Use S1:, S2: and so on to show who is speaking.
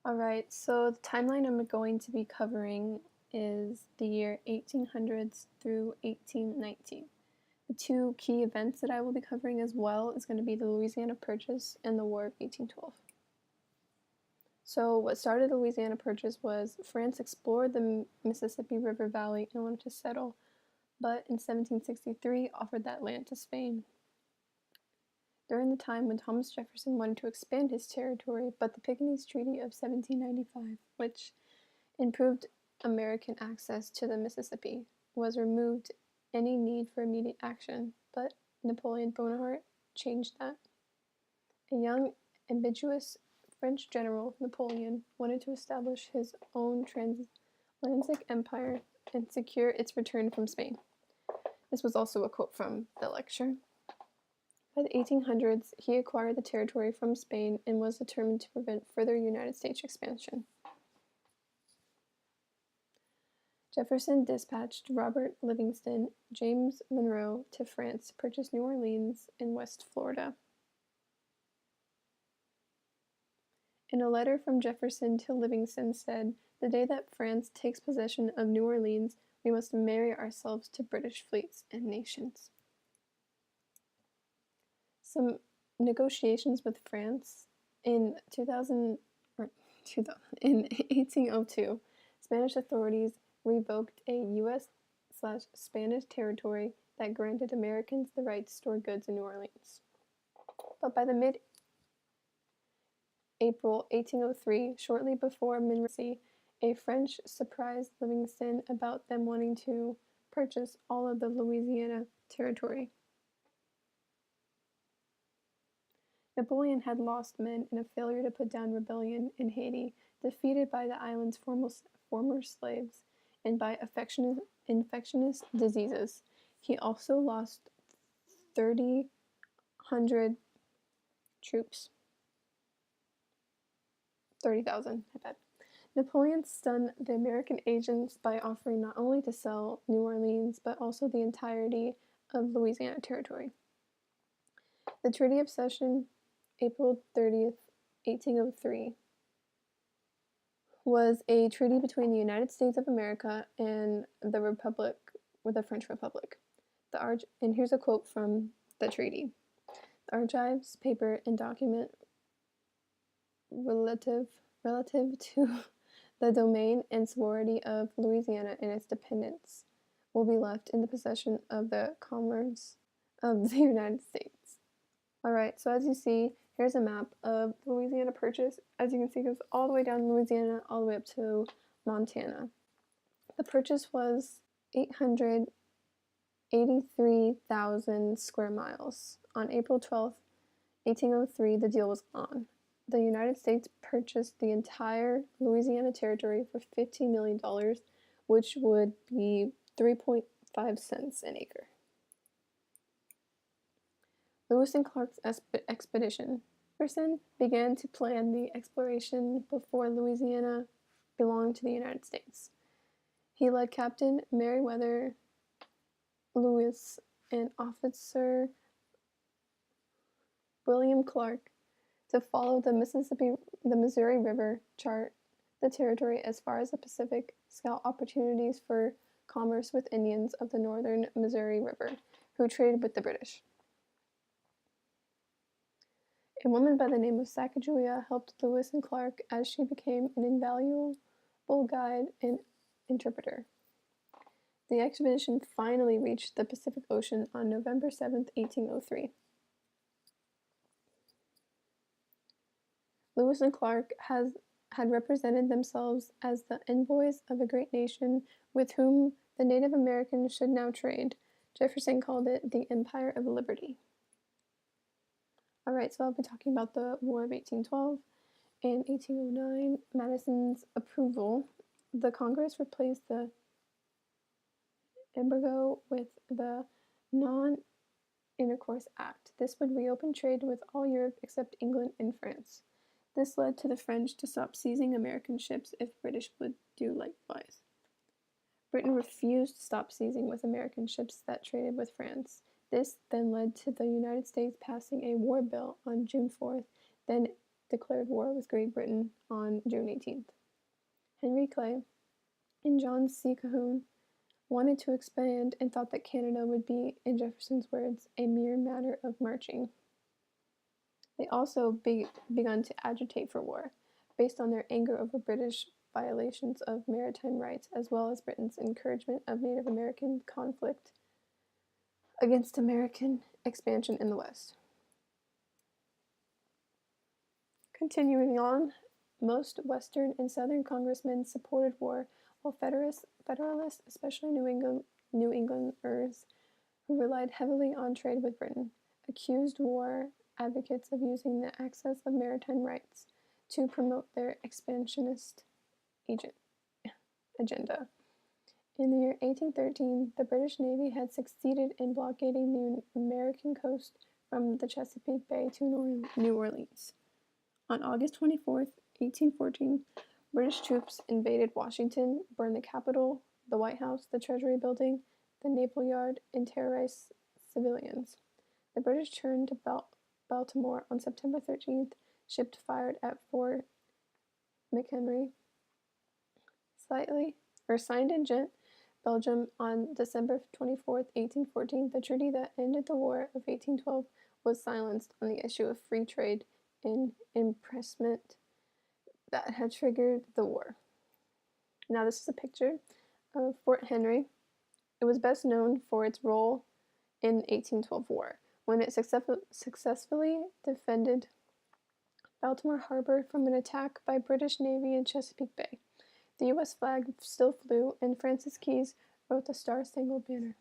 S1: All right, so the timeline I'm going to be covering is the year 1800s through 1819. The two key events that I will be covering as well is going to be the Louisiana Purchase and the War of 1812. So what started the Louisiana Purchase was France explored the Mississippi River Valley and wanted to settle, but in 1763 offered that land to Spain. During the time when Thomas Jefferson wanted to expand his territory, but the Piccaninny Treaty of 1795, which improved American access to the Mississippi, was removed any need for immediate action, but Napoleon Bonaparte changed that. A young, ambitious French general, Napoleon, wanted to establish his own transatlantic empire and secure its return from Spain. This was also a quote from the lecture. By the 1800s, he acquired the territory from Spain and was determined to prevent further United States expansion. Jefferson dispatched Robert Livingston, James Monroe to France to purchase New Orleans in West Florida. In a letter from Jefferson to Livingston said, "The day that France takes possession of New Orleans, we must marry ourselves to British fleets and nations." Some negotiations with France in 1802, Spanish authorities revoked a U.S./Spanish territory that granted Americans the right to store goods in New Orleans. But by the mid-April 1803, shortly before Monroe, a French surprised Livingston about them wanting to purchase all of the Louisiana territory. Napoleon had lost men in a failure to put down rebellion in Haiti, defeated by the island's former slaves, and by infectious diseases. He also lost 3,000 troops. 30,000, I bet. Napoleon stunned the American agents by offering not only to sell New Orleans, but also the entirety of Louisiana territory. The Treaty of Cession, April 30th, 1803, was a treaty between the United States of America and the French Republic. And here's a quote from the treaty. "The archives, paper, and document relative to the domain and sovereignty of Louisiana and its dependents will be left in the possession of the commerce of the United States." All right, so as you see, here's a map of the Louisiana Purchase. As you can see, it goes all the way down Louisiana, all the way up to Montana. The purchase was 883,000 square miles. On April 12th, 1803, the deal was on. The United States purchased the entire Louisiana territory for $15 million, which would be 3.5 cents an acre. Lewis and Clark's expedition. Jefferson began to plan the exploration before Louisiana belonged to the United States. He led Captain Meriwether Lewis and Officer William Clark to follow the Missouri River, chart the territory as far as the Pacific, scout opportunities for commerce with Indians of the northern Missouri River, who traded with the British. A woman by the name of Sacagawea helped Lewis and Clark as she became an invaluable guide and interpreter. The expedition finally reached the Pacific Ocean on November 7th, 1803. Lewis and Clark had represented themselves as the envoys of a great nation with whom the Native Americans should now trade. Jefferson called it the Empire of Liberty. All right, so I'll be talking about the War of 1812. In 1809, Madison's approval, the Congress replaced the embargo with the Non-Intercourse Act. This would reopen trade with all Europe except England and France. This led to the French to stop seizing American ships if British would do likewise. Britain refused to stop seizing with American ships that traded with France. This then led to the United States passing a war bill on June 4th, then declared war with Great Britain on June 18th. Henry Clay and John C. Calhoun wanted to expand and thought that Canada would be, in Jefferson's words, a mere matter of marching. They also begun to agitate for war, based on their anger over British violations of maritime rights, as well as Britain's encouragement of Native American conflict against American expansion in the West. Continuing on, most Western and Southern congressmen supported war, while Federalists, especially New Englanders who relied heavily on trade with Britain, accused war advocates of using the access of maritime rights to promote their expansionist agenda. In the year 1813, the British Navy had succeeded in blockading the American coast from the Chesapeake Bay to New Orleans. On August 24, 1814, British troops invaded Washington, burned the Capitol, the White House, the Treasury Building, the Naval Yard, and terrorized civilians. The British turned to Baltimore on September 13th, ships fired at Fort McHenry. Signed in Ghent, Belgium on December 24, 1814, the treaty that ended the War of 1812 was silenced on the issue of free trade and impressment that had triggered the war. Now this is a picture of Fort Henry. It was best known for its role in the 1812 war, when it successfully defended Baltimore Harbor from an attack by British Navy in Chesapeake Bay. The U.S. flag still flew, and Francis Keyes wrote the Star-Spangled Banner.